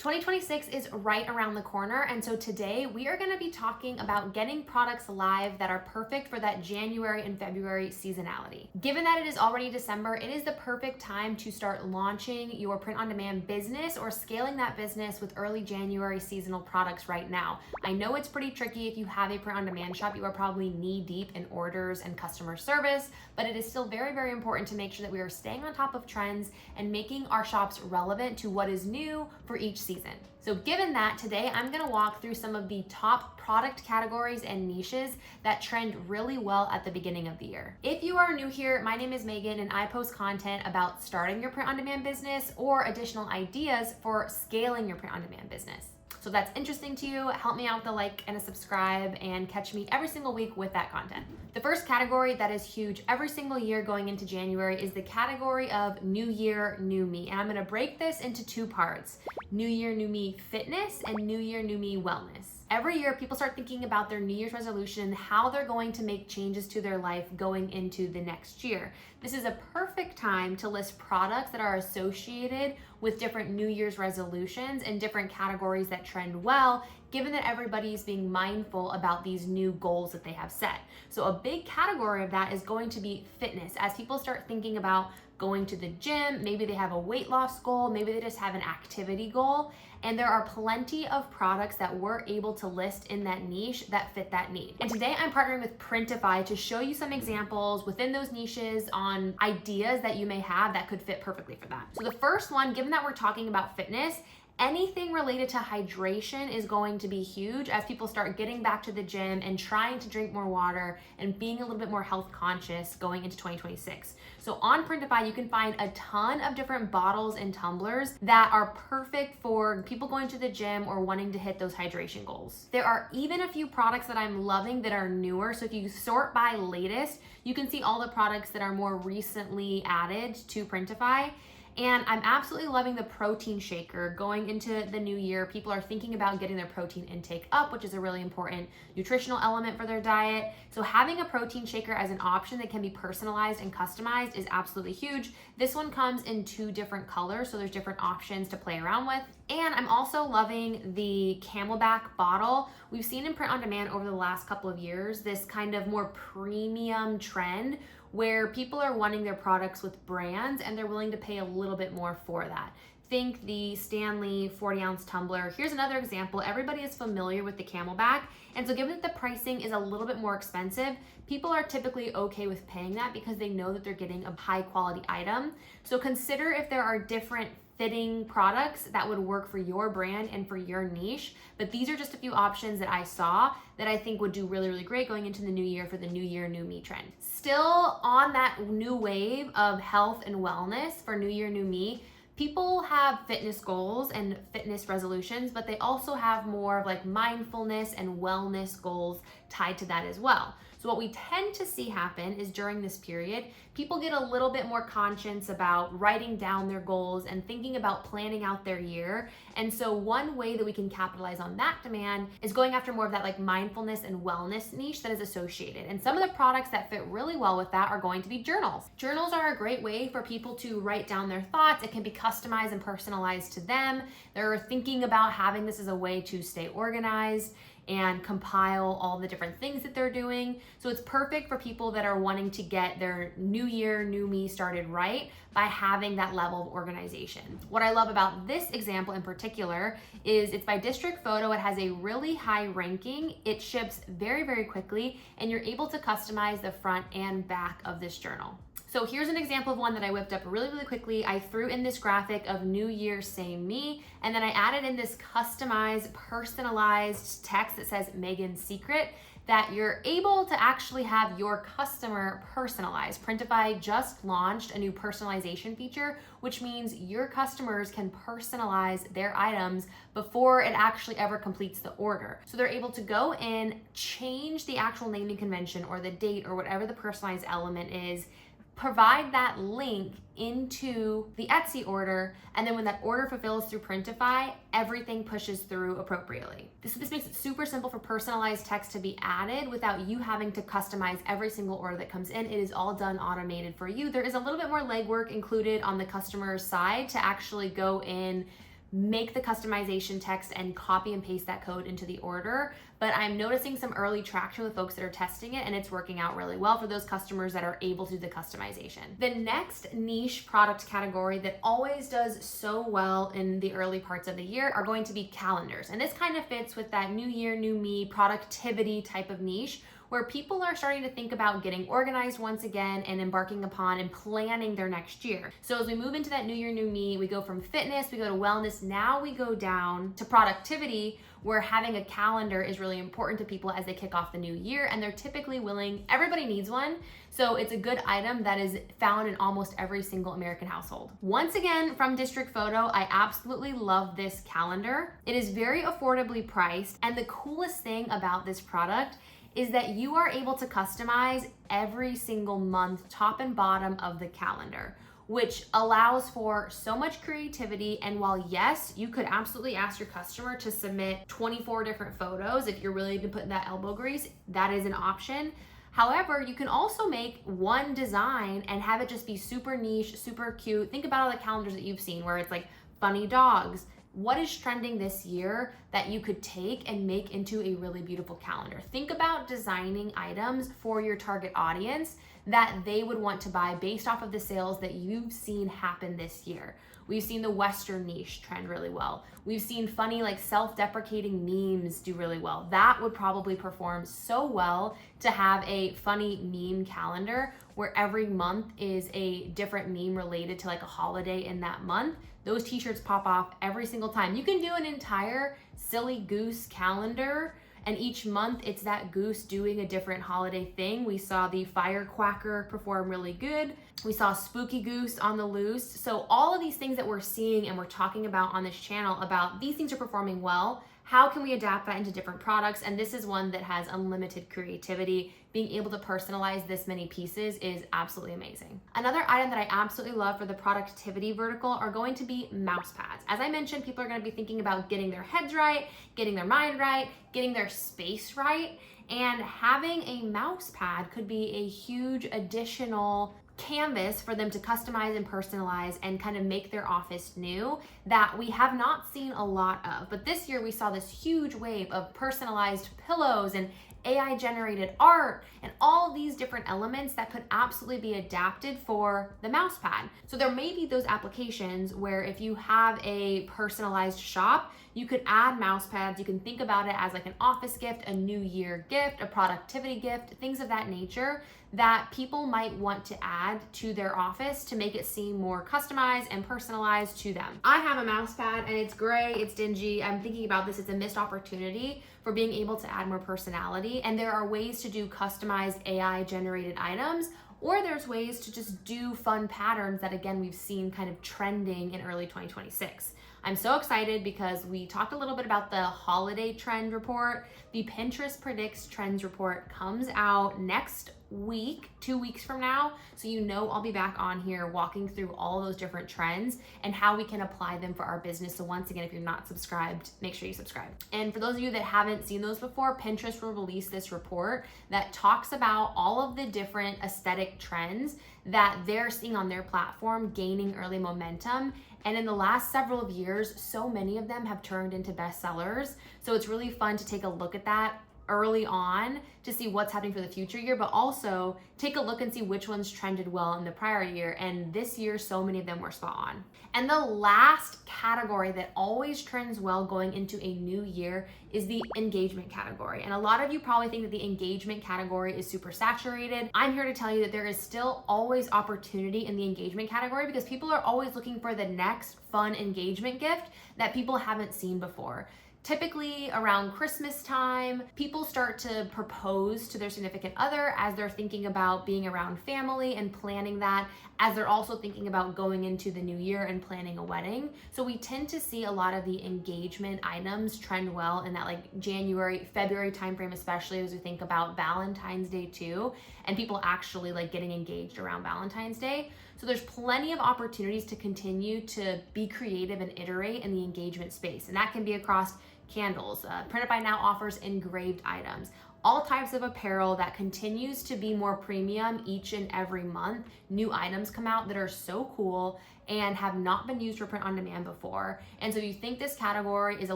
2026 is right around the corner, and so today we are going to be talking about getting products live that are perfect for that January and February seasonality. Given that it is already December, it is the perfect time to start launching your print-on-demand business or scaling that business with early January seasonal products right now. I know it's pretty tricky if you have a print-on-demand shop. You are probably knee-deep in orders and customer service, but it is still very, very important to make sure that we are staying on top of trends and making our shops relevant to what is new for each season. So given that, today I'm going to walk through some of the top product categories and niches that trend really well at the beginning of the year. If you are new here, my name is Megan and I post content about starting your print-on-demand business or additional ideas for scaling your print-on-demand business. So if that's interesting to you, help me out with a like and a subscribe and catch me every single week with that content. The first category that is huge every single year going into January is the category of New Year, New Me. And I'm gonna break this into two parts: New Year, New Me Fitness and New Year, New Me Wellness. Every year, people start thinking about their New Year's resolution, how they're going to make changes to their life going into the next year. This is a perfect time to list products that are associated with different New Year's resolutions and different categories that trend well, given that everybody's being mindful about these new goals that they have set. So a big category of that is going to be fitness. As people start thinking about going to the gym, maybe they have a weight loss goal, maybe they just have an activity goal, and there are plenty of products that we're able to list in that niche that fit that need. And today I'm partnering with Printify to show you some examples within those niches on ideas that you may have that could fit perfectly for that. So the first one, given that we're talking about fitness, anything related to hydration is going to be huge as people start getting back to the gym and trying to drink more water and being a little bit more health conscious going into 2026. So on Printify, you can find a ton of different bottles and tumblers that are perfect for people going to the gym or wanting to hit those hydration goals. There are even a few products that I'm loving that are newer. So if you sort by latest, you can see all the products that are more recently added to Printify. And I'm absolutely loving the protein shaker. Going into the new year, people are thinking about getting their protein intake up, which is a really important nutritional element for their diet. So having a protein shaker as an option that can be personalized and customized is absolutely huge. This one comes in two different colors, so there's different options to play around with. And I'm also loving the Camelback bottle. We've seen in print on demand over the last couple of years, this kind of more premium trend where people are wanting their products with brands and they're willing to pay a little bit more for that. Think the Stanley 40-ounce tumbler. Here's another example. Everybody is familiar with the Camelback, and so given that the pricing is a little bit more expensive, people are typically okay with paying that because they know that they're getting a high quality item. So consider if there are different fitting products that would work for your brand and for your niche. But these are just a few options that I saw that I think would do really, really great going into the new year for the New Year, New Me trend. Still on that new wave of health and wellness for New Year, New Me, people have fitness goals and fitness resolutions, but they also have more of like mindfulness and wellness goals tied to that as well. So what we tend to see happen is during this period, people get a little bit more conscious about writing down their goals and thinking about planning out their year. And so one way that we can capitalize on that demand is going after more of that like mindfulness and wellness niche that is associated. And some of the products that fit really well with that are going to be journals. Journals are a great way for people to write down their thoughts. It can be customized and personalized to them. They're thinking about having this as a way to stay organized and compile all the different things that they're doing. So it's perfect for people that are wanting to get their New Year, New Me started right by having that level of organization. What I love about this example in particular is it's by district photo. It has a really high ranking. It ships very, very quickly, and you're able to customize the front and back of this journal. So here's an example of one that I whipped up really, really quickly. I threw in this graphic of New Year, Same Me, and then I added in this customized, personalized text that says Megan's Secret that you're able to actually have your customer personalized. Printify just launched a new personalization feature, which means your customers can personalize their items before it actually ever completes the order. So they're able to go in, change the actual naming convention or the date or whatever the personalized element is, provide that link into the Etsy order, and then when that order fulfills through Printify, everything pushes through appropriately. This makes it super simple for personalized text to be added without you having to customize every single order that comes in. It is all done automated for you. There is a little bit more legwork included on the customer's side to actually go in, make the customization text and copy and paste that code into the order. But I'm noticing some early traction with folks that are testing it, and it's working out really well for those customers that are able to do the customization. The next niche product category that always does so well in the early parts of the year are going to be calendars. And this kind of fits with that new year, new me productivity type of niche, where people are starting to think about getting organized once again and embarking upon and planning their next year. So as we move into that new year, new me, we go from fitness, we go to wellness, now we go down to productivity, where having a calendar is really important to people as they kick off the new year, and they're typically willing, everybody needs one, so it's a good item that is found in almost every single American household. Once again, from District Photo, I absolutely love this calendar. It is very affordably priced, and the coolest thing about this product is that you are able to customize every single month, top and bottom of the calendar, which allows for so much creativity. And while yes, you could absolutely ask your customer to submit 24 different photos, if you're willing to put in that elbow grease, that is an option. However, you can also make one design and have it just be super niche, super cute. Think about all the calendars that you've seen where it's like funny dogs. What is trending this year that you could take and make into a really beautiful calendar? Think about designing items for your target audience that they would want to buy based off of the sales that you've seen happen this year. We've seen the Western niche trend really well. We've seen funny, like self-deprecating memes do really well. That would probably perform so well to have a funny meme calendar where every month is a different meme related to like a holiday in that month. Those t-shirts pop off every single time. You can do an entire silly goose calendar, and each month it's that goose doing a different holiday thing. We saw the firecracker perform really good. We saw spooky goose on the loose. So all of these things that we're seeing and we're talking about on this channel about these things are performing well. How can we adapt that into different products? And this is one that has unlimited creativity. Being able to personalize this many pieces is absolutely amazing. Another item that I absolutely love for the productivity vertical are going to be mouse pads. As I mentioned, people are going to be thinking about getting their heads right, getting their mind right, getting their space right, and having a mouse pad could be a huge additional canvas for them to customize and personalize and kind of make their office new that we have not seen a lot of. But this year we saw this huge wave of personalized pillows and AI generated art and all these different elements that could absolutely be adapted for the mouse pad. So there may be those applications where if you have a personalized shop, you could add mouse pads. You can think about it as like an office gift, a new year gift, a productivity gift, things of that nature that people might want to add to their office to make it seem more customized and personalized to them. I have a mouse pad and it's gray, it's dingy. I'm thinking about this, it's a missed opportunity for being able to add more personality. And there are ways to do customized AI generated items, or there's ways to just do fun patterns that again, we've seen kind of trending in early 2026. I'm so excited because we talked a little bit about the holiday trend report. The Pinterest Predicts Trends report comes out next week, 2 weeks from now. So you know I'll be back on here walking through all those different trends and how we can apply them for our business. So once again, if you're not subscribed, make sure you subscribe. And for those of you that haven't seen those before, Pinterest will release this report that talks about all of the different aesthetic trends that they're seeing on their platform gaining early momentum. And in the last several of years, so many of them have turned into bestsellers. So it's really fun to take a look at that early on to see what's happening for the future year, but also take a look and see which ones trended well in the prior year. And this year, so many of them were spot on. And the last category that always trends well going into a new year is the engagement category. And a lot of you probably think that the engagement category is super saturated. I'm here to tell you that there is still always opportunity in the engagement category because people are always looking for the next fun engagement gift that people haven't seen before. Typically around Christmas time, people start to propose to their significant other as they're thinking about being around family and planning that, as they're also thinking about going into the new year and planning a wedding. So we tend to see a lot of the engagement items trend well in that like January, February timeframe, especially as we think about Valentine's Day too, and people actually like getting engaged around Valentine's Day. So there's plenty of opportunities to continue to be creative and iterate in the engagement space. And that can be across candles. Print It By Now offers engraved items. all types of apparel that continues to be more premium each and every month. New items come out that are so cool and have not been used for print on demand before. And so if you think this category is a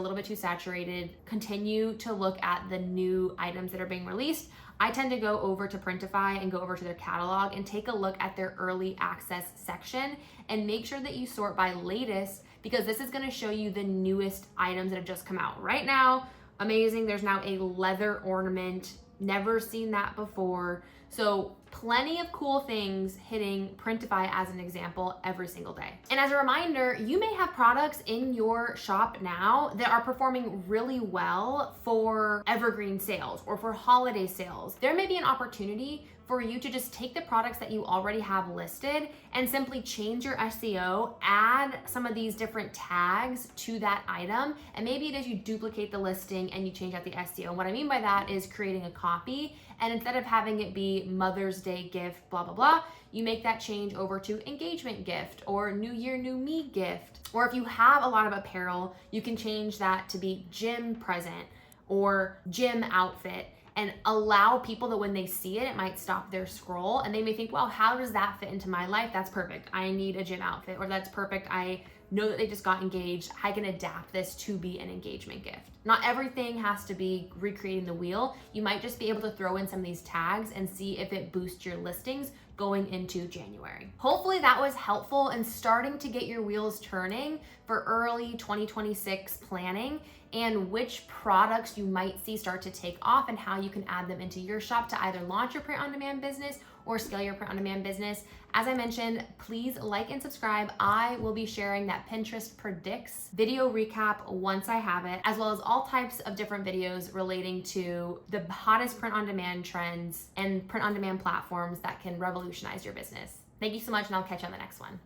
little bit too saturated, continue to look at the new items that are being released. I tend to go over to Printify and go over to their catalog and take a look at their early access section and make sure that you sort by latest, because this is gonna show you the newest items that have just come out right now. Amazing, there's now a leather ornament, never seen that before. So plenty of cool things hitting Printify as an example every single day. And as a reminder, you may have products in your shop now that are performing really well for evergreen sales or for holiday sales. There may be an opportunity for you to just take the products that you already have listed and simply change your SEO, add some of these different tags to that item, and maybe it is you duplicate the listing and you change out the SEO. And what I mean by that is creating a copy, and instead of having it be Mother's Day gift, blah, blah, blah, you make that change over to engagement gift or New Year, New Me gift. Or if you have a lot of apparel, you can change that to be gym present or gym outfit, and allow people that when they see it, it might stop their scroll and they may think, well, how does that fit into my life? That's perfect. I need a gym outfit, or that's perfect. I know that they just got engaged. I can adapt this to be an engagement gift. Not everything has to be recreating the wheel. You might just be able to throw in some of these tags and see if it boosts your listings going into January. Hopefully that was helpful and starting to get your wheels turning for early 2026 planning and which products you might see start to take off and how you can add them into your shop to either launch your print on demand business or scale your print on demand business. As I mentioned, please like and subscribe. I will be sharing that Pinterest Predicts video recap once I have it, as well as all types of different videos relating to the hottest print on demand trends and print on demand platforms that can revolutionize your business. Thank you so much, and I'll catch you on the next one.